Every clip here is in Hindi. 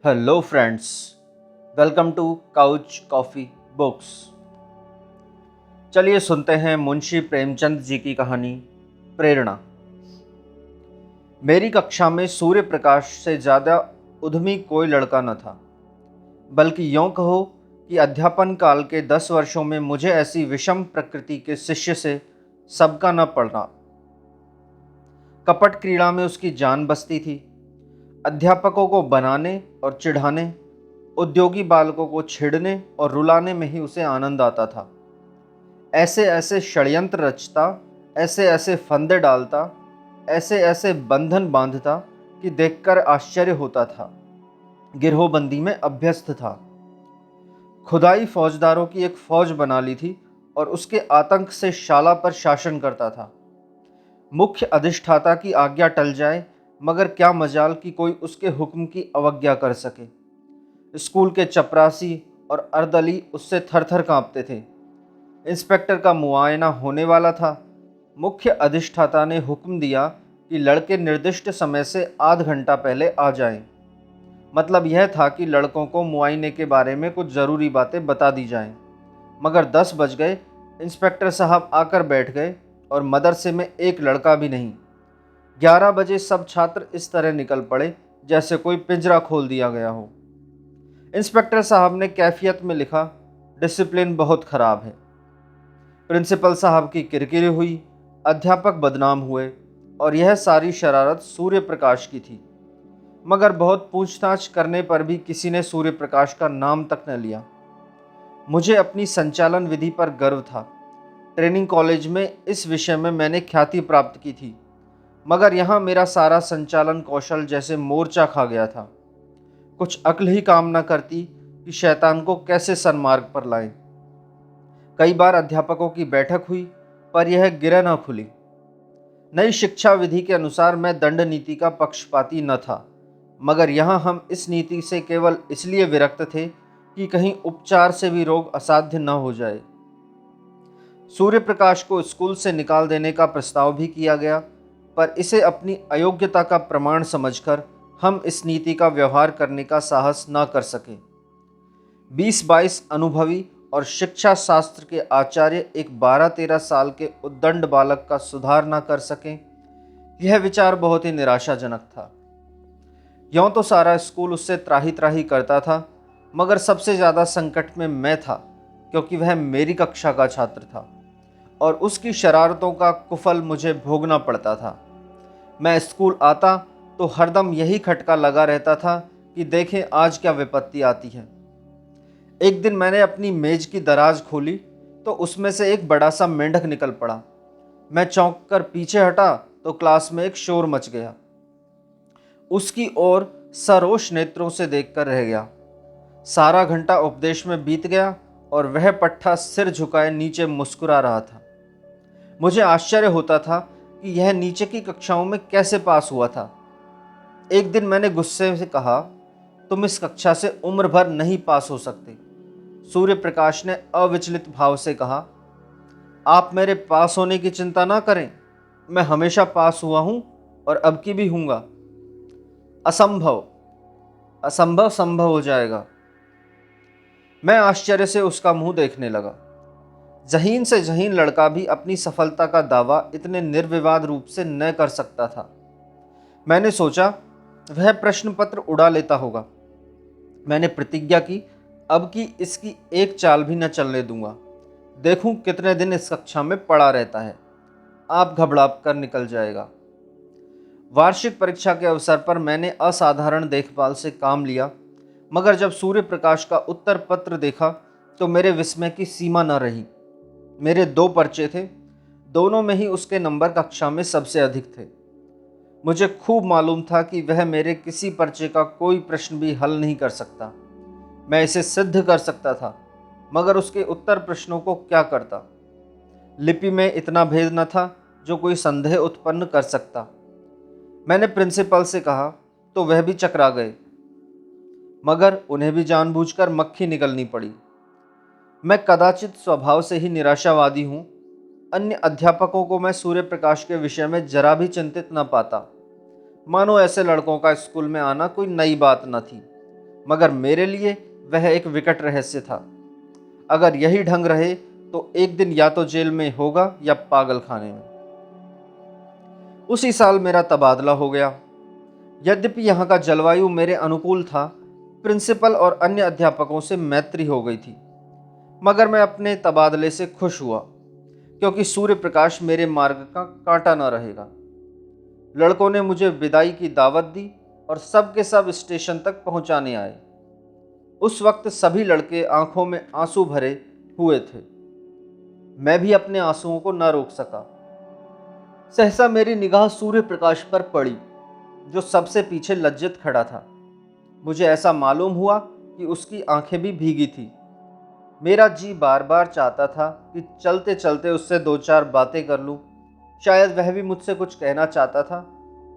Hello friends, welcome to couch coffee books. चलिए सुनते हैं मुंशी प्रेमचंद जी की कहानी प्रेरणा। मेरी कक्षा में सूर्य प्रकाश से ज़्यादा उद्यमी कोई लड़का न था, बल्कि यूँ कहो कि अध्यापन काल के 10 वर्षों में मुझे ऐसी विषम प्रकृति के शिष्य से सबका न पड़ना। कपट क्रीड़ा में उसकी जान बसती थी। अध्यापकों को बनाने और चिढ़ाने, उद्योगी बालकों को छेड़ने और रुलाने में ही उसे आनंद आता था। ऐसे ऐसे षड्यंत्र रचता, ऐसे ऐसे फंदे डालता, ऐसे ऐसे बंधन बांधता कि देखकर आश्चर्य होता था। गिरोहबंदी में अभ्यस्त था। खुदाई फौजदारों की एक फौज बना ली थी और उसके आतंक से शाला पर शासन करता था। मुख्य अधिष्ठाता की आज्ञा टल जाए, मगर क्या मजाल कि कोई उसके हुक्म की अवज्ञा कर सके। स्कूल के चपरासी और अर्दली उससे थर थर कांपते थे। इंस्पेक्टर का मुआयना होने वाला था। मुख्य अधिष्ठाता ने हुक्म दिया कि लड़के निर्दिष्ट समय से आध घंटा पहले आ जाएं। मतलब यह था कि लड़कों को मुआयने के बारे में कुछ ज़रूरी बातें बता दी जाएं। मगर 10 बज गए। इंस्पेक्टर साहब आकर बैठ गए और मदरसे में एक लड़का भी नहीं। 11 बजे सब छात्र इस तरह निकल पड़े जैसे कोई पिंजरा खोल दिया गया हो। इंस्पेक्टर साहब ने कैफियत में लिखा, डिसिप्लिन बहुत खराब है। प्रिंसिपल साहब की किरकिरी हुई, अध्यापक बदनाम हुए और यह सारी शरारत सूर्य प्रकाश की थी। मगर बहुत पूछताछ करने पर भी किसी ने सूर्य प्रकाश का नाम तक न लिया। मुझे अपनी संचालन विधि पर गर्व था। ट्रेनिंग कॉलेज में इस विषय में मैंने ख्याति प्राप्त की थी, मगर यहाँ मेरा सारा संचालन कौशल जैसे मोर्चा खा गया था। कुछ अक्ल ही काम न करती कि शैतान को कैसे सन्मार्ग पर लाएं। कई बार अध्यापकों की बैठक हुई, पर यह गिरह न खुली। नई शिक्षा विधि के अनुसार मैं दंड नीति का पक्षपाती न था, मगर यहाँ हम इस नीति से केवल इसलिए विरक्त थे कि कहीं उपचार से भी रोग असाध्य न हो जाए। सूर्य प्रकाश को स्कूल से निकाल देने का प्रस्ताव भी किया गया, पर इसे अपनी अयोग्यता का प्रमाण समझकर हम इस नीति का व्यवहार करने का साहस न कर सके। 20-22 अनुभवी और शिक्षा शास्त्र के आचार्य एक 12-13 साल के उद्दंड बालक का सुधार न कर सकें, यह विचार बहुत ही निराशाजनक था। यूँ तो सारा स्कूल उससे त्राही त्राही करता था, मगर सबसे ज़्यादा संकट में मैं था, क्योंकि वह मेरी कक्षा का छात्र था और उसकी शरारतों का कुफल मुझे भोगना पड़ता था। मैं स्कूल आता तो हरदम यही खटका लगा रहता था कि देखें आज क्या विपत्ति आती है। एक दिन मैंने अपनी मेज की दराज खोली तो उसमें से एक बड़ा सा मेंढक निकल पड़ा। मैं चौंक कर पीछे हटा तो क्लास में एक शोर मच गया। उसकी ओर सरोष नेत्रों से देखकर रह गया। सारा घंटा उपदेश में बीत गया और वह पट्ठा सिर झुकाए नीचे मुस्कुरा रहा था। मुझे आश्चर्य होता था कि यह नीचे की कक्षाओं में कैसे पास हुआ था। एक दिन मैंने गुस्से से कहा, तुम इस कक्षा से उम्र भर नहीं पास हो सकते। सूर्य प्रकाश ने अविचलित भाव से कहा, आप मेरे पास होने की चिंता ना करें, मैं हमेशा पास हुआ हूं और अब की भी हूंगा। असंभव, असंभव संभव हो जाएगा। मैं आश्चर्य से उसका मुंह देखने लगा। जहीन से जहीन लड़का भी अपनी सफलता का दावा इतने निर्विवाद रूप से न कर सकता था। मैंने सोचा वह प्रश्न पत्र उड़ा लेता होगा। मैंने प्रतिज्ञा की, अब की इसकी एक चाल भी न चलने दूंगा। देखूं कितने दिन इस कक्षा में पड़ा रहता है, आप घबरा कर निकल जाएगा। वार्षिक परीक्षा के अवसर पर मैंने असाधारण देखभाल से काम लिया, मगर जब सूर्य प्रकाश का उत्तर पत्र देखा तो मेरे विस्मय की सीमा न रही। मेरे 2 पर्चे थे, दोनों में ही उसके नंबर कक्षा में सबसे अधिक थे। मुझे खूब मालूम था कि वह मेरे किसी पर्चे का कोई प्रश्न भी हल नहीं कर सकता। मैं इसे सिद्ध कर सकता था, मगर उसके उत्तर प्रश्नों को क्या करता। लिपि में इतना भेद न था जो कोई संदेह उत्पन्न कर सकता। मैंने प्रिंसिपल से कहा तो वह भी चकरा गए, मगर उन्हें भी जानबूझकर मक्खी निकलनी पड़ी। मैं कदाचित स्वभाव से ही निराशावादी हूँ। अन्य अध्यापकों को मैं सूर्य प्रकाश के विषय में जरा भी चिंतित न पाता, मानो ऐसे लड़कों का स्कूल में आना कोई नई बात न थी। मगर मेरे लिए वह एक विकट रहस्य था। अगर यही ढंग रहे तो एक दिन या तो जेल में होगा या पागल खाने में। उसी साल मेरा तबादला हो गया। यद्यपि यहाँ का जलवायु मेरे अनुकूल था, प्रिंसिपल और अन्य अध्यापकों से मैत्री हो गई थी, मगर मैं अपने तबादले से खुश हुआ क्योंकि सूर्य प्रकाश मेरे मार्ग का कांटा न रहेगा। लड़कों ने मुझे विदाई की दावत दी और सब के सब स्टेशन तक पहुंचाने आए। उस वक्त सभी लड़के आंखों में आंसू भरे हुए थे। मैं भी अपने आंसुओं को न रोक सका। सहसा मेरी निगाह सूर्य प्रकाश पर पड़ी, जो सबसे पीछे लज्जित खड़ा था। मुझे ऐसा मालूम हुआ कि उसकी आंखें भी भीगी थी। मेरा जी बार बार चाहता था कि चलते चलते उससे दो चार बातें कर लूं। शायद वह भी मुझसे कुछ कहना चाहता था,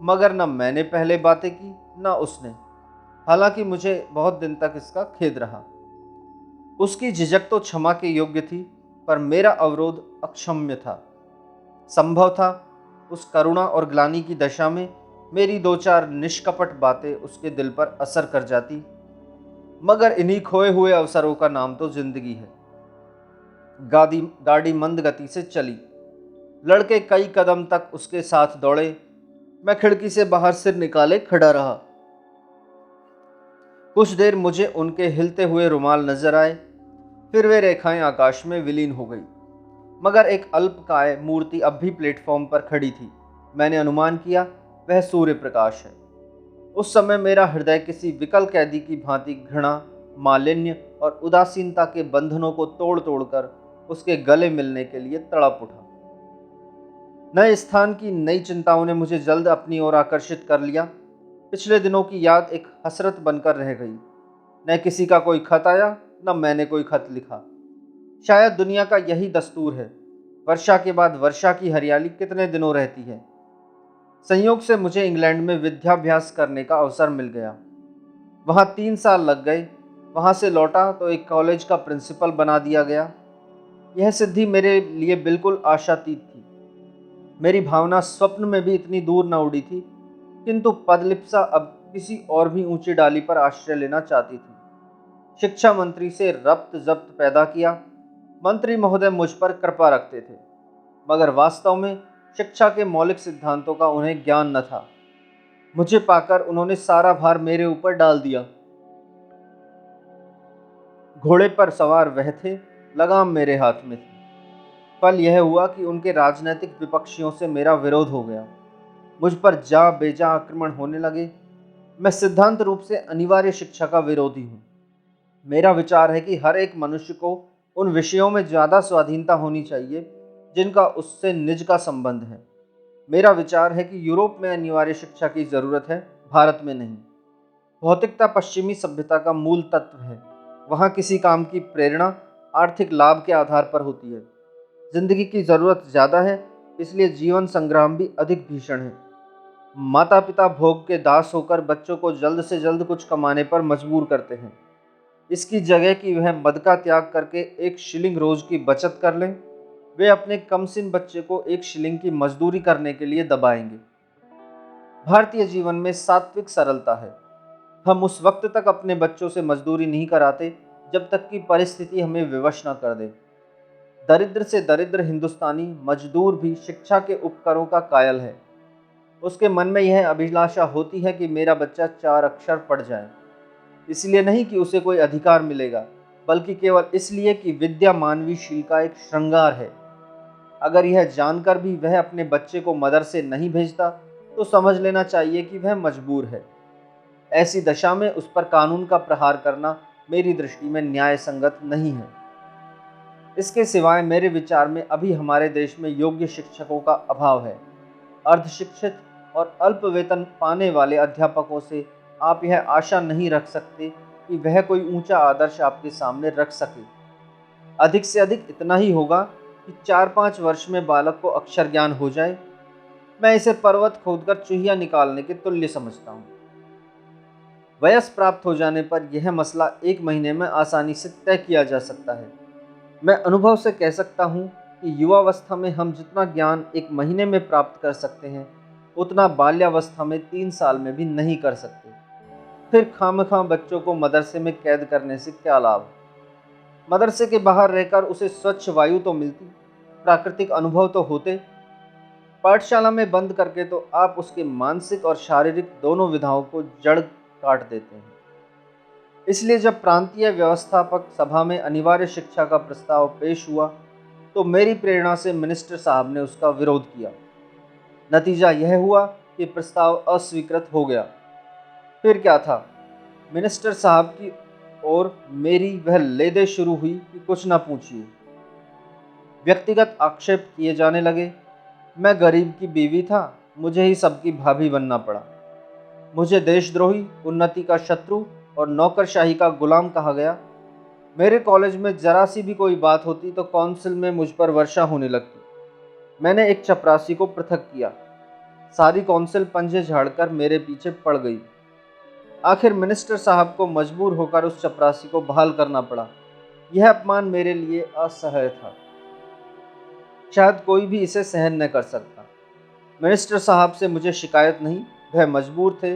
मगर न मैंने पहले बातें की न उसने। हालांकि मुझे बहुत दिन तक इसका खेद रहा। उसकी झिझक तो क्षमा के योग्य थी, पर मेरा अवरोध अक्षम्य था। संभव था उस करुणा और ग्लानि की दशा में मेरी दो चार निष्कपट बातें उसके दिल पर असर कर जाती, मगर इन्हीं खोए हुए अवसरों का नाम तो जिंदगी है। गाड़ी मंद गति से चली। लड़के कई कदम तक उसके साथ दौड़े। मैं खिड़की से बाहर सिर निकाले खड़ा रहा। कुछ देर मुझे उनके हिलते हुए रुमाल नजर आए, फिर वे रेखाएं आकाश में विलीन हो गई, मगर एक अल्पकाय मूर्ति अब भी प्लेटफॉर्म पर खड़ी थी। मैंने अनुमान किया वह सूर्य प्रकाश है। उस समय मेरा हृदय किसी विकल कैदी की भांति घृणा, मालिन्य और उदासीनता के बंधनों को तोड़ तोड़कर उसके गले मिलने के लिए तड़प उठा। नए स्थान की नई चिंताओं ने मुझे जल्द अपनी ओर आकर्षित कर लिया। पिछले दिनों की याद एक हसरत बनकर रह गई। न किसी का कोई खत आया, न मैंने कोई खत लिखा। शायद दुनिया का यही दस्तूर है। वर्षा के बाद वर्षा की हरियाली कितने दिनों रहती है। संयोग से मुझे इंग्लैंड में विद्याभ्यास करने का अवसर मिल गया। वहाँ 3 साल लग गए। वहाँ से लौटा तो एक कॉलेज का प्रिंसिपल बना दिया गया। यह सिद्धि मेरे लिए बिल्कुल आशातीत थी। मेरी भावना स्वप्न में भी इतनी दूर न उड़ी थी, किंतु पदलिप्सा अब किसी और भी ऊंची डाली पर आश्रय लेना चाहती थी। शिक्षा मंत्री से रब्त जब्त पैदा किया। मंत्री महोदय मुझ पर कृपा रखते थे, मगर वास्तव में शिक्षा के मौलिक सिद्धांतों का उन्हें ज्ञान न था। मुझे पाकर उन्होंने सारा भार मेरे ऊपर डाल दिया। घोड़े पर सवार वह थे, लगाम मेरे हाथ में थी। फल यह हुआ कि उनके राजनीतिक विपक्षियों से मेरा विरोध हो गया। मुझ पर जा बेजा आक्रमण होने लगे। मैं सिद्धांत रूप से अनिवार्य शिक्षा का विरोधी हूँ। मेरा विचार है कि हर एक मनुष्य को उन विषयों में ज़्यादा स्वाधीनता होनी चाहिए जिनका उससे निज का संबंध है। मेरा विचार है कि यूरोप में अनिवार्य शिक्षा की ज़रूरत है, भारत में नहीं। भौतिकता पश्चिमी सभ्यता का मूल तत्व है। वहाँ किसी काम की प्रेरणा आर्थिक लाभ के आधार पर होती है। जिंदगी की ज़रूरत ज़्यादा है, इसलिए जीवन संग्राम भी अधिक भीषण है। माता पिता भोग के दास होकर बच्चों को जल्द से जल्द कुछ कमाने पर मजबूर करते हैं। इसकी जगह कि वह मद का त्याग करके 1 शिलिंग रोज की बचत कर लें, वे अपने कमसिन बच्चे को 1 शिलिंग की मजदूरी करने के लिए दबाएंगे। भारतीय जीवन में सात्विक सरलता है। हम उस वक्त तक अपने बच्चों से मजदूरी नहीं कराते जब तक कि परिस्थिति हमें विवश न कर दे। दरिद्र से दरिद्र हिंदुस्तानी मजदूर भी शिक्षा के उपकरों का कायल है। उसके मन में यह अभिलाषा होती है कि मेरा बच्चा 4 अक्षर पढ़ जाए। इसलिए नहीं कि उसे कोई अधिकार मिलेगा, बल्कि केवल इसलिए कि विद्या मानवीय शील का एक श्रृंगार है। अगर यह जानकर भी वह अपने बच्चे को मदरसे नहीं भेजता, तो समझ लेना चाहिए कि वह मजबूर है। ऐसी दशा में उस पर कानून का प्रहार करना मेरी दृष्टि में न्याय संगत नहीं है। इसके सिवाय मेरे विचार में अभी हमारे देश में योग्य शिक्षकों का अभाव है। अर्धशिक्षित और अल्प वेतन पाने वाले अध्यापकों से आप यह आशा नहीं रख सकते कि वह कोई ऊंचा आदर्श आपके सामने रख सके। अधिक से अधिक इतना ही होगा कि 4-5 वर्ष में बालक को अक्षर ज्ञान हो जाए। मैं इसे पर्वत खोदकर चूहिया निकालने के तुल्य समझता हूँ। वयस प्राप्त हो जाने पर यह मसला 1 महीने में आसानी से तय किया जा सकता है। मैं अनुभव से कह सकता हूँ कि युवावस्था में हम जितना ज्ञान 1 महीने में प्राप्त कर सकते हैं, उतना बाल्यावस्था में 3 साल में भी नहीं कर सकते। फिर खामखा बच्चों को मदरसे में कैद करने से क्या लाभ? मदरसे के बाहर रहकर उसे स्वच्छ वायु तो मिलती, प्राकृतिक अनुभव तो होते। पाठशाला में बंद करके तो आप उसके मानसिक और शारीरिक दोनों विधाओं को जड़ काट देते हैं। इसलिए जब प्रांतीय व्यवस्थापक सभा में अनिवार्य शिक्षा का प्रस्ताव पेश हुआ तो मेरी प्रेरणा से मिनिस्टर साहब ने उसका विरोध किया। नतीजा यह हुआ कि प्रस्ताव अस्वीकृत हो गया। फिर क्या था, मिनिस्टर साहब की और मेरी वह लेदे शुरू हुई कि कुछ ना पूछिए। व्यक्तिगत आक्षेप किए जाने लगे। मैं गरीब की बीवी था, मुझे ही सबकी भाभी बनना पड़ा। मुझे देशद्रोही, उन्नति का शत्रु और नौकरशाही का गुलाम कहा गया। मेरे कॉलेज में जरा सी भी कोई बात होती तो काउंसिल में मुझ पर वर्षा होने लगती। मैंने एक चपरासी को पृथक किया। सारी काउंसिल पंजे झाड़कर मेरे पीछे पड़ गई। आखिर मिनिस्टर साहब को मजबूर होकर उस चपरासी को बहाल करना पड़ा। यह अपमान मेरे लिए असह्य था। शायद कोई भी इसे सहन न कर सकता। मिनिस्टर साहब से मुझे शिकायत नहीं, वह मजबूर थे।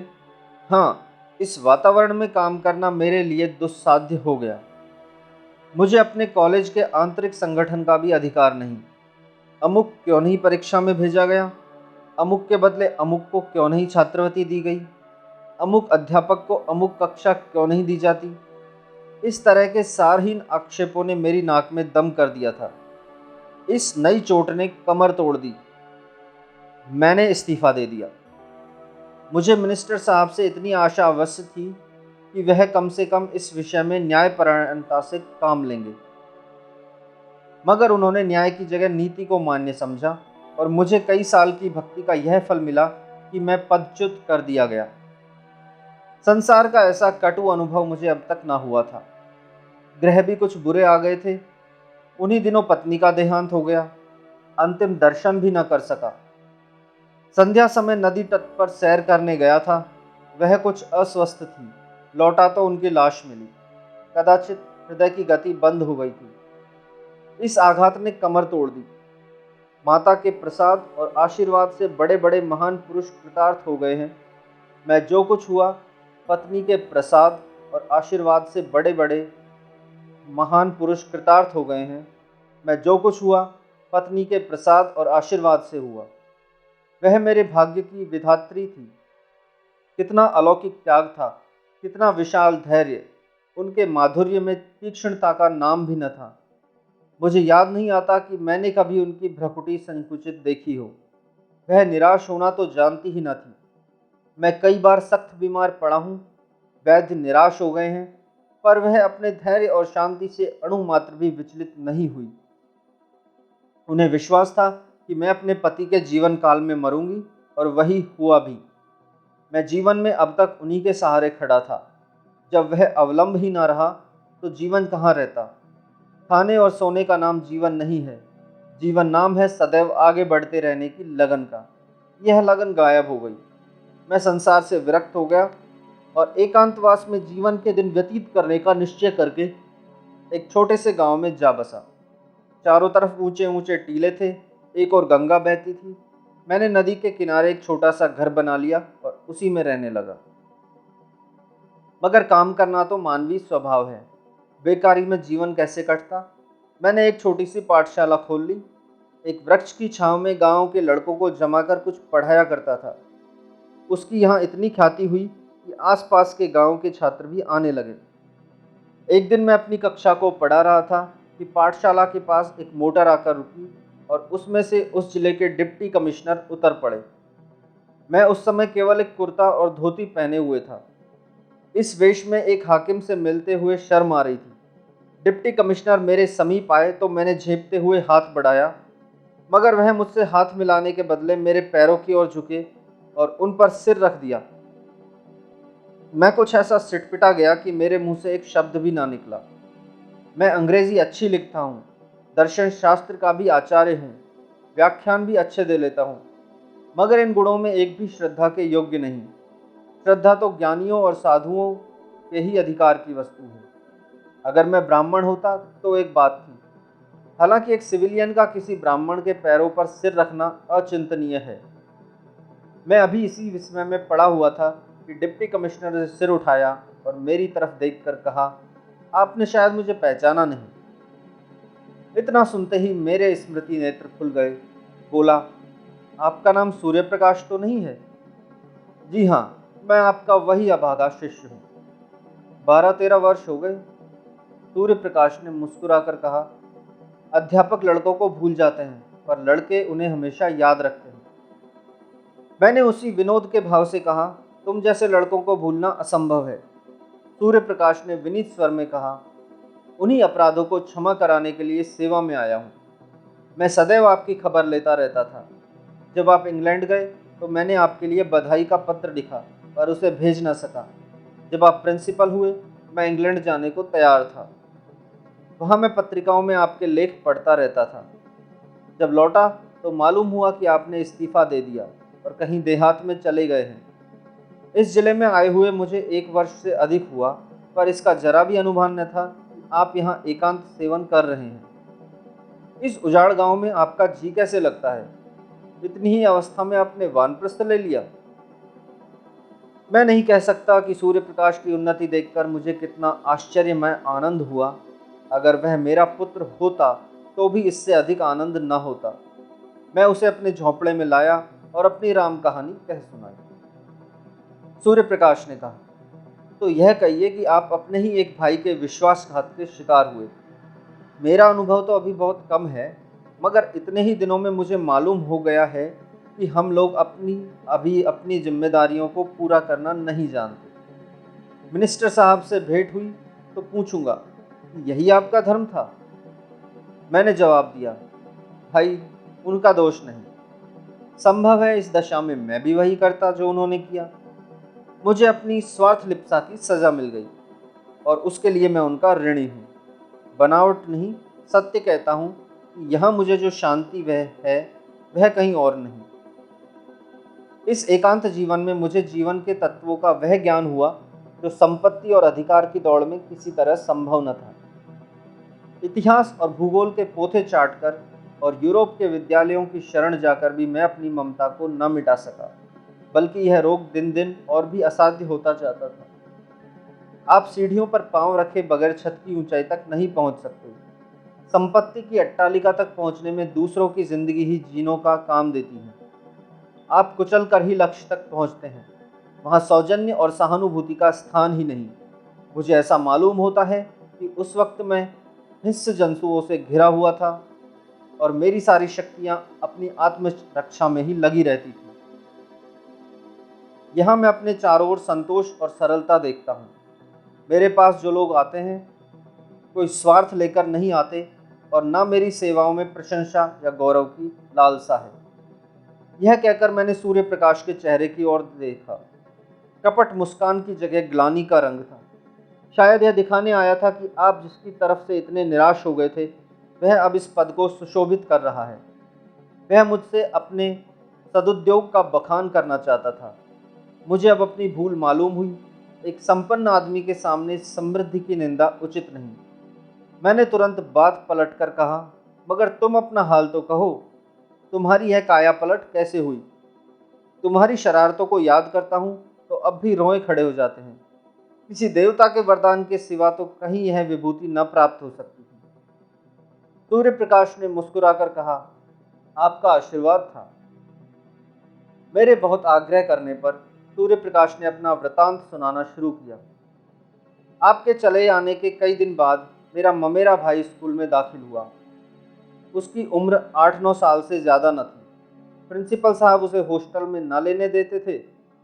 हाँ, इस वातावरण में काम करना मेरे लिए दुस्साध्य हो गया। मुझे अपने कॉलेज के आंतरिक संगठन का भी अधिकार नहीं। अमुक क्यों नहीं परीक्षा में भेजा गया? अमुक के बदले अमुक को क्यों नहीं छात्रवृत्ति दी गई? अमुक अध्यापक को अमुक कक्षा क्यों नहीं दी जाती? इस तरह के सारहीन आक्षेपों ने मेरी नाक में दम कर दिया था। इस नई चोट ने कमर तोड़ दी। मैंने इस्तीफा दे दिया। मुझे मिनिस्टर साहब से इतनी आशा अवश्य थी कि वह कम से कम इस विषय में न्यायपरायणता से काम लेंगे, मगर उन्होंने न्याय की जगह नीति को मान्य समझा और मुझे कई साल की भक्ति का यह फल मिला कि मैं पदच्युत कर दिया गया। संसार का ऐसा कटु अनुभव मुझे अब तक ना हुआ था। ग्रह भी कुछ बुरे आ गए थे। उन्हीं दिनों पत्नी का देहांत हो गया। अंतिम दर्शन भी न कर सका। संध्या समय नदी तट पर सैर करने गया था। वह कुछ अस्वस्थ थी। लौटा तो उनकी लाश मिली। कदाचित हृदय की गति बंद हो गई थी। इस आघात ने कमर तोड़ दी। माता के प्रसाद और आशीर्वाद से बड़े बड़े महान पुरुष कृतार्थ हो गए हैं। मैं जो कुछ हुआ, पत्नी के प्रसाद और आशीर्वाद से बड़े बड़े महान पुरुष कृतार्थ हो गए हैं। मैं जो कुछ हुआ, पत्नी के प्रसाद और आशीर्वाद से हुआ। वह मेरे भाग्य की विधात्री थी। कितना अलौकिक त्याग था, कितना विशाल धैर्य। उनके माधुर्य में तीक्ष्णता का नाम भी न था। मुझे याद नहीं आता कि मैंने कभी उनकी भ्रुकुटी संकुचित देखी हो। वह निराश होना तो जानती ही न थी। मैं कई बार सख्त बीमार पड़ा हूँ। वैद्य निराश हो गए हैं, पर वह अपने धैर्य और शांति से अणु मात्र भी विचलित नहीं हुई। उन्हें विश्वास था कि मैं अपने पति के जीवन काल में मरूंगी, और वही हुआ भी। मैं जीवन में अब तक उन्हीं के सहारे खड़ा था। जब वह अवलंब ही ना रहा तो जीवन कहाँ रहता? खाने और सोने का नाम जीवन नहीं है। जीवन नाम है सदैव आगे बढ़ते रहने की लगन का। यह लगन गायब हो गई। मैं संसार से विरक्त हो गया और एकांतवास में जीवन के दिन व्यतीत करने का निश्चय करके एक छोटे से गांव में जा बसा। चारों तरफ ऊंचे ऊंचे टीले थे। एक और गंगा बहती थी। मैंने नदी के किनारे एक छोटा सा घर बना लिया और उसी में रहने लगा। मगर काम करना तो मानवीय स्वभाव है। बेकारी में जीवन कैसे कटता? मैंने एक छोटी सी पाठशाला खोल ली। एक वृक्ष की छांव में गांव के लड़कों को जमा कर कुछ पढ़ाया करता था। उसकी यहाँ इतनी ख्याति हुई कि आसपास के गांव के छात्र भी आने लगे। एक दिन मैं अपनी कक्षा को पढ़ा रहा था कि पाठशाला के पास एक मोटर आकर रुकी और उसमें से उस जिले के डिप्टी कमिश्नर उतर पड़े। मैं उस समय केवल एक कुर्ता और धोती पहने हुए था। इस वेश में एक हाकिम से मिलते हुए शर्म आ रही थी। डिप्टी कमिश्नर मेरे समीप आए तो मैंने झेंपते हुए हाथ बढ़ाया, मगर वह मुझसे हाथ मिलाने के बदले मेरे पैरों की ओर झुके और उन पर सिर रख दिया। मैं कुछ ऐसा सिटपिटा गया कि मेरे मुंह से एक शब्द भी ना निकला। मैं अंग्रेजी अच्छी लिखता हूँ, दर्शन शास्त्र का भी आचार्य हूँ, व्याख्यान भी अच्छे दे लेता हूँ, मगर इन गुणों में एक भी श्रद्धा के योग्य नहीं। श्रद्धा तो ज्ञानियों और साधुओं के ही अधिकार की वस्तु है। अगर मैं ब्राह्मण होता तो एक बात थी। हालांकि एक सिविलियन का किसी ब्राह्मण के पैरों पर सिर रखना अचिंतनीय है। मैं अभी इसी विस्मय में पड़ा हुआ था कि कि डिप्टी कमिश्नर ने सिर उठाया और मेरी तरफ देखकर कहा, आपने शायद मुझे पहचाना नहीं। इतना सुनते ही मेरे स्मृति नेत्र खुल गए। बोला, आपका नाम सूर्य प्रकाश तो नहीं है? जी हाँ, मैं आपका वही अभागा शिष्य हूँ। 12-13 वर्ष हो गए। सूर्य प्रकाश ने मुस्कुराकर कहा, अध्यापक लड़कों को भूल जाते हैं पर लड़के उन्हें हमेशा याद रखते हैं। मैंने उसी विनोद के भाव से कहा, तुम जैसे लड़कों को भूलना असंभव है। सूर्य प्रकाश ने विनीत स्वर में कहा, उन्हीं अपराधों को क्षमा कराने के लिए सेवा में आया हूँ। मैं सदैव आपकी खबर लेता रहता था। जब आप इंग्लैंड गए तो मैंने आपके लिए बधाई का पत्र लिखा पर उसे भेज न सका। जब आप प्रिंसिपल हुए मैं इंग्लैंड जाने को तैयार था। वहाँ मैं पत्रिकाओं में आपके लेख पढ़ता रहता था। जब लौटा तो मालूम हुआ कि आपने इस्तीफा दे दिया और कहीं देहात में चले गए हैं। इस जिले में आए हुए मुझे 1 वर्ष से अधिक हुआ, पर इसका जरा भी अनुमान न था कि आप यहाँ एकांत सेवन कर रहे हैं। इस उजाड़ गांव में आपका जी कैसे लगता है? इतनी ही अवस्था में आपने वानप्रस्थ ले लिया। मैं नहीं कह सकता कि सूर्य प्रकाश की उन्नति देखकर मुझे कितना आश्चर्यमय आनंद हुआ। अगर वह मेरा पुत्र होता तो भी इससे अधिक आनंद न होता। मैं उसे अपने झोंपड़े में लाया और अपनी राम कहानी कह सुनाई। सूर्य प्रकाश ने कहा, तो यह कहिए कि आप अपने ही एक भाई के विश्वासघात के शिकार हुए। मेरा अनुभव तो अभी बहुत कम है, मगर इतने ही दिनों में मुझे मालूम हो गया है कि हम लोग अभी अपनी जिम्मेदारियों को पूरा करना नहीं जानते। मिनिस्टर साहब से भेंट हुई तो पूछूंगा कि यही आपका धर्म था? मैंने जवाब दिया, भाई उनका दोष नहीं। संभव है इस दशा में मैं भी वही करता जो उन्होंने किया। मुझे अपनी स्वार्थ लिप्सा की सजा मिल गई और उसके लिए मैं उनका ऋणी हूँ। बनावट नहीं, सत्य कहता हूँ कि यहाँ मुझे जो शांति वह कहीं और नहीं। इस एकांत जीवन में मुझे जीवन के तत्वों का वह ज्ञान हुआ जो संपत्ति और अधिकार की दौड़ में किसी तरह संभव न था। इतिहास और भूगोल के पोथे चाटकर और यूरोप के विद्यालयों की शरण जाकर भी मैं अपनी ममता को न मिटा सका, बल्कि यह रोग दिन दिन और भी असाध्य होता जाता था। आप सीढ़ियों पर पांव रखे बगैर छत की ऊंचाई तक नहीं पहुंच सकते। संपत्ति की अट्टालिका तक पहुंचने में दूसरों की जिंदगी ही जीनों का काम देती है। आप कुचल कर ही लक्ष्य तक पहुंचते हैं। वहां सौजन्य और सहानुभूति का स्थान ही नहीं। मुझे ऐसा मालूम होता है कि उस वक्त मैं हिंस्र जंतुओं से घिरा हुआ था और मेरी सारी शक्तियां अपनी आत्मरक्षा में ही लगी रहती थी। यहाँ मैं अपने चारों ओर संतोष और सरलता देखता हूँ। मेरे पास जो लोग आते हैं कोई स्वार्थ लेकर नहीं आते और न मेरी सेवाओं में प्रशंसा या गौरव की लालसा है। यह कहकर मैंने सूर्य प्रकाश के चेहरे की ओर देखा। कपट मुस्कान की जगह ग्लानि का रंग था। शायद यह दिखाने आया था कि आप जिसकी तरफ से इतने निराश हो गए थे वह अब इस पद को सुशोभित कर रहा है। वह मुझसे अपने सदुद्योग का बखान करना चाहता था। मुझे अब अपनी भूल मालूम हुई। एक संपन्न आदमी के सामने समृद्धि की निंदा उचित नहीं। मैंने तुरंत बात पलट कर कहा, मगर तुम अपना हाल तो कहो। तुम्हारी यह काया पलट कैसे हुई? तुम्हारी शरारतों को याद करता हूँ तो अब भी रोए खड़े हो जाते हैं। किसी देवता के वरदान के सिवा तो कहीं यह विभूति न प्राप्त हो सकती थी। सूर्य प्रकाश ने मुस्कुराकर कहा, आपका आशीर्वाद था। मेरे बहुत आग्रह करने पर सूर्य प्रकाश ने अपना वृतांत सुनाना शुरू किया। आपके चले आने के कई दिन बाद मेरा ममेरा भाई स्कूल में दाखिल हुआ। उसकी उम्र 8-9 साल से ज़्यादा न थी। प्रिंसिपल साहब उसे हॉस्टल में न लेने देते थे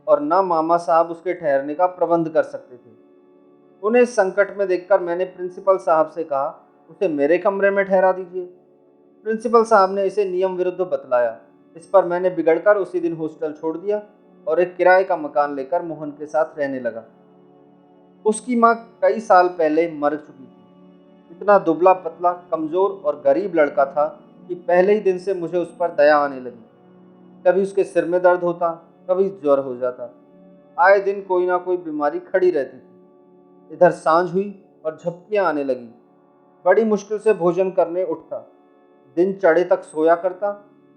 और न मामा साहब उसके ठहरने का प्रबंध कर सकते थे। उन्हें इस संकट में देखकर मैंने प्रिंसिपल साहब से कहा, उसे मेरे कमरे में ठहरा दीजिए। प्रिंसिपल साहब ने इसे नियम विरुद्ध बतलाया। इस पर मैंने बिगड़कर उसी दिन हॉस्टल छोड़ दिया और एक किराए का मकान लेकर मोहन के साथ रहने लगा। उसकी माँ कई साल पहले मर चुकी थी। इतना दुबला पतला, कमज़ोर और गरीब लड़का था कि पहले ही दिन से मुझे उस पर दया आने लगी। कभी उसके सिर में दर्द होता, कभी ज्वर हो जाता। आए दिन कोई ना कोई बीमारी खड़ी रहती थी। इधर सांझ हुई और झपकियाँ आने लगी। बड़ी मुश्किल से भोजन करने उठता। दिन चढ़े तक सोया करता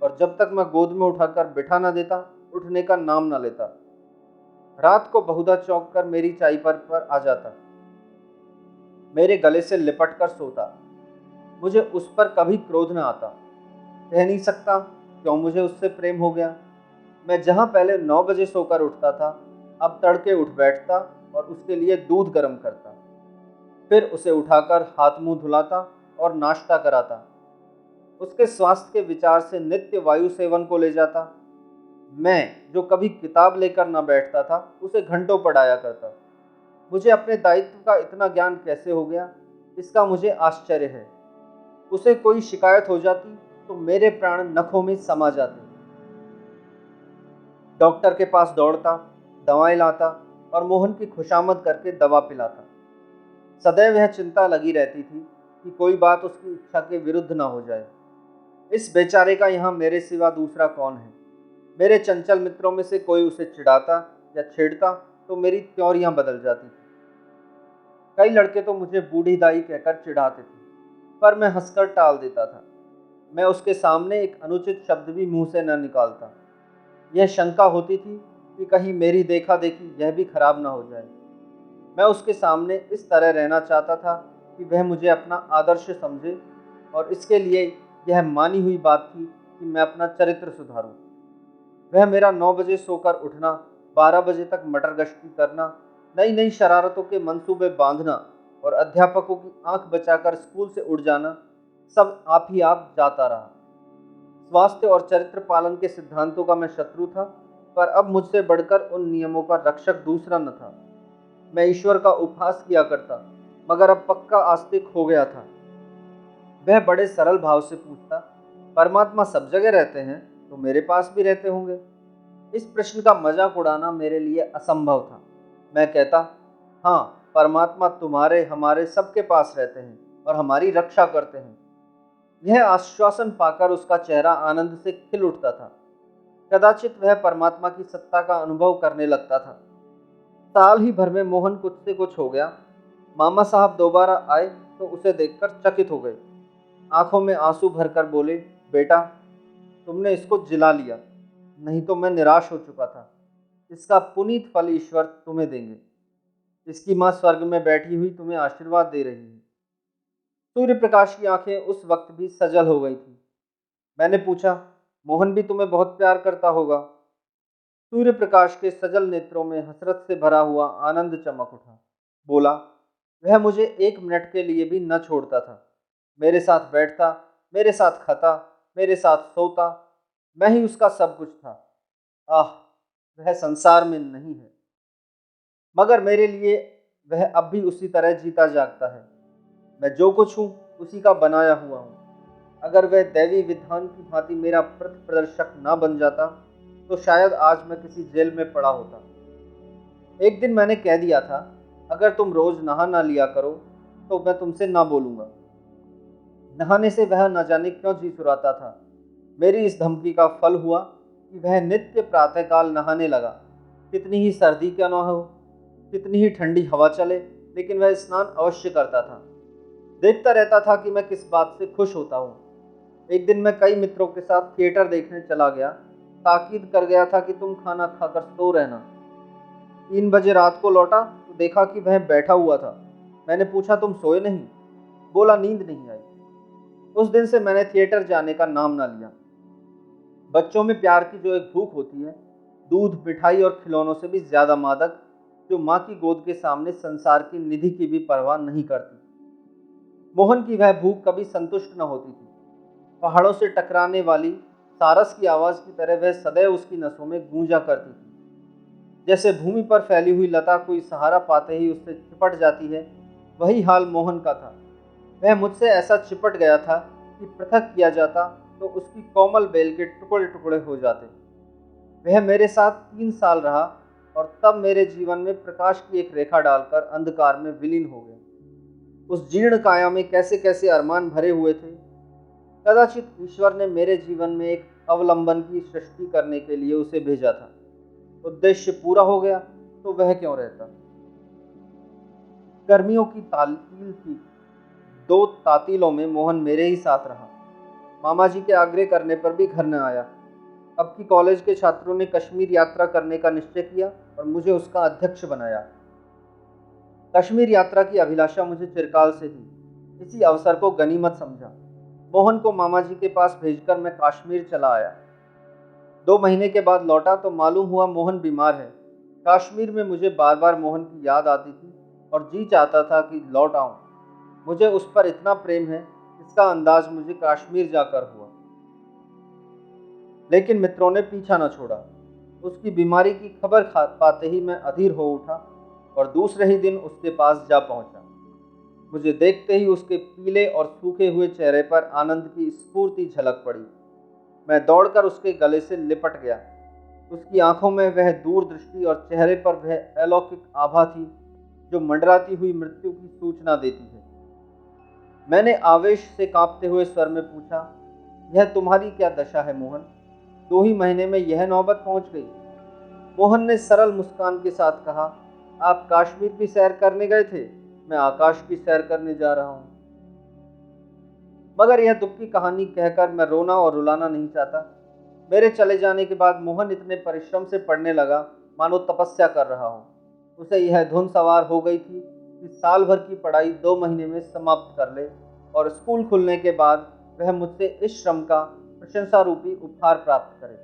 और जब तक मैं गोद में उठाकर बिठा न देता उठने का नाम न लेता। रात को बहुधा चौंक कर मेरी चाई पर आ जाता, मेरे गले से लिपट कर सोता। मुझे उस पर कभी क्रोध न आता। कह नहीं सकता क्यों मुझे उससे प्रेम हो गया। मैं जहाँ पहले 9 बजे सोकर उठता था, अब तड़के उठ बैठता और उसके लिए दूध गर्म करता, फिर उसे उठाकर हाथ मुंह धुलाता और नाश्ता कराता। उसके स्वास्थ्य के विचार से नित्य वायु सेवन को ले जाता। मैं जो कभी किताब लेकर न बैठता था, उसे घंटों पढ़ाया करता। मुझे अपने दायित्व का इतना ज्ञान कैसे हो गया, इसका मुझे आश्चर्य है। उसे कोई शिकायत हो जाती तो मेरे प्राण नखों में समा जाते। डॉक्टर के पास दौड़ता, दवाएं लाता और मोहन की खुशामद करके दवा पिलाता। सदैव यह चिंता लगी रहती थी कि कोई बात उसकी इच्छा के विरुद्ध न हो जाए। इस बेचारे का यहाँ मेरे सिवा दूसरा कौन है। मेरे चंचल मित्रों में से कोई उसे चिढ़ाता या छेड़ता तो मेरी त्योरियां बदल जाती थी। कई लड़के तो मुझे बूढ़ी दाई कहकर चिढ़ाते थे, पर मैं हंसकर टाल देता था। मैं उसके सामने एक अनुचित शब्द भी मुंह से न निकालता। यह शंका होती थी कि कहीं मेरी देखा देखी यह भी खराब न हो जाए। मैं उसके सामने इस तरह रहना चाहता था कि वह मुझे अपना आदर्श समझे, और इसके लिए यह मानी हुई बात थी कि मैं अपना चरित्र सुधारूं। वह मेरा 9 बजे सोकर उठना, 12 बजे तक मटर गश्ती करना, नई नई शरारतों के मंसूबे बांधना और अध्यापकों की आंख बचाकर स्कूल से उड़ जाना, सब आप ही आप जाता रहा। स्वास्थ्य और चरित्र पालन के सिद्धांतों का मैं शत्रु था, पर अब मुझसे बढ़कर उन नियमों का रक्षक दूसरा न था। मैं ईश्वर का उपहास किया करता, मगर अब पक्का आस्तिक हो गया था। वह बड़े सरल भाव से पूछता, परमात्मा सब जगह रहते हैं तो मेरे पास भी रहते होंगे। इस प्रश्न का मजाक उड़ाना मेरे लिए असंभव था। मैं कहता, हाँ, परमात्मा तुम्हारे हमारे सबके पास रहते हैं और हमारी रक्षा करते हैं। यह आश्वासन पाकर उसका चेहरा आनंद से खिल उठता था। कदाचित वह परमात्मा की सत्ता का अनुभव करने लगता था। साल ही भर में मोहन कुछ से कुछ हो गया। मामा साहब दोबारा आए तो उसे देखकर चकित हो गए। आंखों में आंसू भरकर बोले, बेटा, तुमने इसको जिला लिया, नहीं तो मैं निराश हो चुका था। इसका पुनीत फल ईश्वर तुम्हें देंगे। इसकी माँ स्वर्ग में बैठी हुई तुम्हें आशीर्वाद दे रही है। सूर्य प्रकाश की आंखें उस वक्त भी सजल हो गई थी। मैंने पूछा, मोहन भी तुम्हें बहुत प्यार करता होगा। सूर्य प्रकाश के सजल नेत्रों में हसरत से भरा हुआ आनंद चमक उठा। बोला, वह मुझे 1 मिनट के लिए भी न छोड़ता था। मेरे साथ बैठता, मेरे साथ खाता, मेरे साथ सोता। मैं ही उसका सब कुछ था। आह, वह संसार में नहीं है, मगर मेरे लिए वह अब भी उसी तरह जीता जागता है। मैं जो कुछ हूँ उसी का बनाया हुआ हूँ। अगर वह दैवी विधान की भांति मेरा पथ प्रदर्शक ना बन जाता तो शायद आज मैं किसी जेल में पड़ा होता। एक दिन मैंने कह दिया था, अगर तुम रोज नहा ना लिया करो तो मैं तुमसे ना बोलूंगा। नहाने से वह न जाने क्यों जी चुराता था। मेरी इस धमकी का फल हुआ कि वह नित्य प्रातःकाल नहाने लगा। कितनी ही सर्दी क्यों न हो, कितनी ही ठंडी हवा चले, लेकिन वह स्नान अवश्य करता था। देखता रहता था कि मैं किस बात से खुश होता हूँ। एक दिन मैं कई मित्रों के साथ थिएटर देखने चला गया। ताकीद कर गया था कि तुम खाना खाकर सो रहना। 3 बजे रात को लौटा तो देखा कि वह बैठा हुआ था। मैंने पूछा, तुम सोए नहीं? बोला, नींद नहीं आई। उस दिन से मैंने थिएटर जाने का नाम ना लिया। बच्चों में प्यार की जो एक भूख होती है, दूध, मिठाई और खिलौनों से भी ज्यादा मादक, जो माँ की गोद के सामने संसार की निधि की भी परवाह नहीं करती। मोहन की वह भूख कभी संतुष्ट न होती थी। पहाड़ों से टकराने वाली सारस की आवाज की तरह वह सदैव उसकी नसों में गूंजा करती थी। जैसे भूमि पर फैली हुई लता कोई सहारा पाते ही उससे चिपट जाती है, वही हाल मोहन का था। वह मुझसे ऐसा चिपट गया था कि पृथक किया जाता तो उसकी कोमल बेल के टुकड़े टुकड़े हो जाते। वह मेरे साथ 3 साल रहा और तब मेरे जीवन में प्रकाश की एक रेखा डालकर अंधकार में विलीन हो गया। उस जीर्ण काया में कैसे कैसे अरमान भरे हुए थे। कदाचित ईश्वर ने मेरे जीवन में एक अवलंबन की सृष्टि करने के लिए उसे भेजा था। उद्देश्य पूरा हो गया तो वह क्यों रहता। गर्मियों की तालील थी। 2 तातीलों में मोहन मेरे ही साथ रहा। मामा जी के आग्रह करने पर भी घर न आया। अब की कॉलेज के छात्रों ने कश्मीर यात्रा करने का निश्चय किया और मुझे उसका अध्यक्ष बनाया। कश्मीर यात्रा की अभिलाषा मुझे चिरकाल से थी। इसी अवसर को गनीमत समझा। मोहन को मामा जी के पास भेजकर मैं कश्मीर चला आया। 2 महीने के बाद लौटा तो मालूम हुआ मोहन बीमार है। कश्मीर में मुझे बार बार मोहन की याद आती थी और जी चाहता था कि लौट आऊं। मुझे उस पर इतना प्रेम है, इसका अंदाज मुझे कश्मीर जाकर हुआ। लेकिन मित्रों ने पीछा न छोड़ा। उसकी बीमारी की खबर पाते ही मैं अधीर हो उठा और दूसरे ही दिन उसके पास जा पहुंचा। मुझे देखते ही उसके पीले और सूखे हुए चेहरे पर आनंद की स्फूर्ति झलक पड़ी। मैं दौड़कर उसके गले से लिपट गया। उसकी आंखों में वह दूरदृष्टि और चेहरे पर वह अलौकिक आभा थी जो मंडराती हुई मृत्यु की सूचना देती है। मैंने आवेश से कांपते हुए स्वर में पूछा, यह तुम्हारी क्या दशा है मोहन? 2 ही महीने में यह नौबत पहुंच गई। मोहन ने सरल मुस्कान के साथ कहा, आप कश्मीर की सैर करने गए थे, मैं आकाश की सैर करने जा रहा हूं। मगर यह दुख की कहानी कहकर मैं रोना और रुलाना नहीं चाहता। मेरे चले जाने के बाद मोहन इतने परिश्रम से पढ़ने लगा मानो तपस्या कर रहा हो। उसे यह धुन सवार हो गई थी कि साल भर की पढ़ाई 2 महीने में समाप्त कर ले और स्कूल खुलने के बाद वह मुझसे इस श्रम का प्रशंसा रूपी उपहार प्राप्त करे।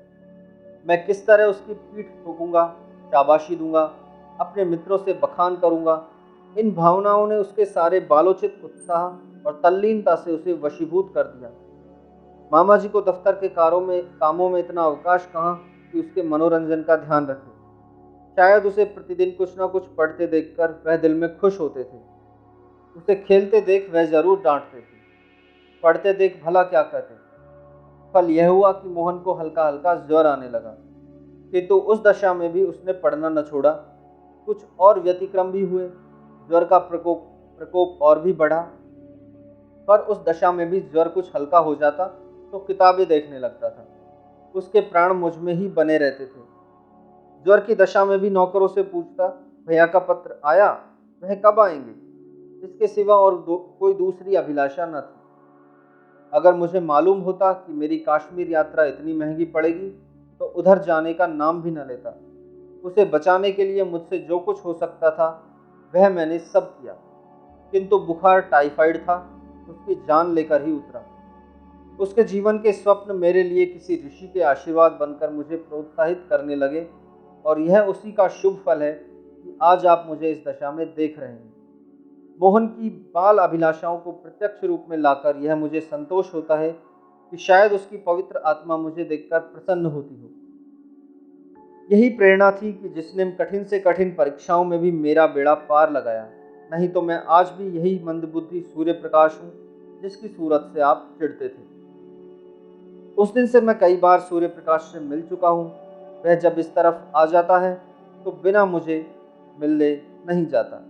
मैं किस तरह उसकी पीठ ठोकूंगा, शाबाशी दूंगा, अपने मित्रों से बखान करूंगा। इन भावनाओं ने उसके सारे बालोचित उत्साह और तल्लीनता से उसे वशीभूत कर दिया। मामा जी को दफ्तर के कामों में इतना अवकाश कहाँ कि उसके मनोरंजन का ध्यान रखे। शायद उसे प्रतिदिन कुछ न कुछ पढ़ते देखकर वह दिल में खुश होते थे। उसे खेलते देख वह जरूर डांटते थे, पढ़ते देख भला क्या कहते। फल यह हुआ कि मोहन को हल्का हल्का ज्वर आने लगा, किंतु उस दशा में भी उसने पढ़ना न छोड़ा। कुछ और व्यतिक्रम भी हुए। ज्वर का प्रकोप और भी बढ़ा, पर उस दशा में भी ज्वर कुछ हल्का हो जाता तो किताबें देखने लगता था। उसके प्राण मुझ में ही बने रहते थे। ज्वर की दशा में भी नौकरों से पूछता, भैया का पत्र आया, वह कब आएंगे? इसके सिवा और कोई दूसरी अभिलाषा न थी। अगर मुझे मालूम होता कि मेरी कश्मीर यात्रा इतनी महंगी पड़ेगी तो उधर जाने का नाम भी न लेता। उसे बचाने के लिए मुझसे जो कुछ हो सकता था वह मैंने सब किया, किंतु बुखार टाइफाइड था, उसकी जान लेकर ही उतरा। उसके जीवन के स्वप्न मेरे लिए किसी ऋषि के आशीर्वाद बनकर मुझे प्रोत्साहित करने लगे और यह उसी का शुभ फल है कि आज आप मुझे इस दशा में देख रहे हैं। मोहन की बाल अभिलाषाओं को प्रत्यक्ष रूप में लाकर यह मुझे संतोष होता है कि शायद उसकी पवित्र आत्मा मुझे देखकर प्रसन्न होती हो। यही प्रेरणा थी कि जिसने कठिन से कठिन परीक्षाओं में भी मेरा बेड़ा पार लगाया। नहीं तो मैं आज भी यही मंदबुद्धि सूर्य प्रकाश हूँ जिसकी सूरत से आप चिढ़ते थे। उस दिन से मैं कई बार सूर्य प्रकाश से मिल चुका हूँ। वह जब इस तरफ आ जाता है तो बिना मुझे मिलने नहीं जाता।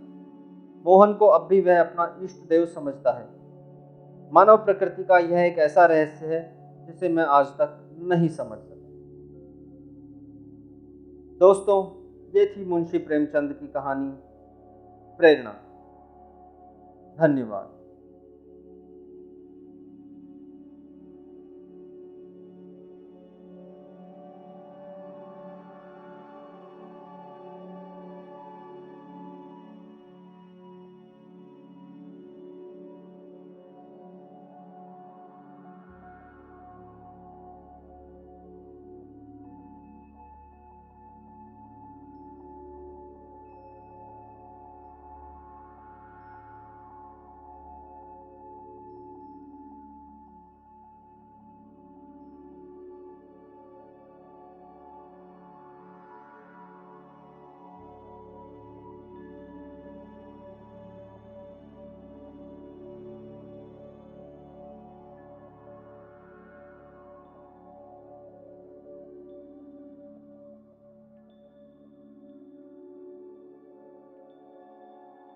मोहन को अब भी वह अपना इष्ट देव समझता है। मानव प्रकृति का यह एक ऐसा रहस्य है जिसे मैं आज तक नहीं समझ सका। दोस्तों, ये थी मुंशी प्रेमचंद की कहानी प्रेरणा। धन्यवाद।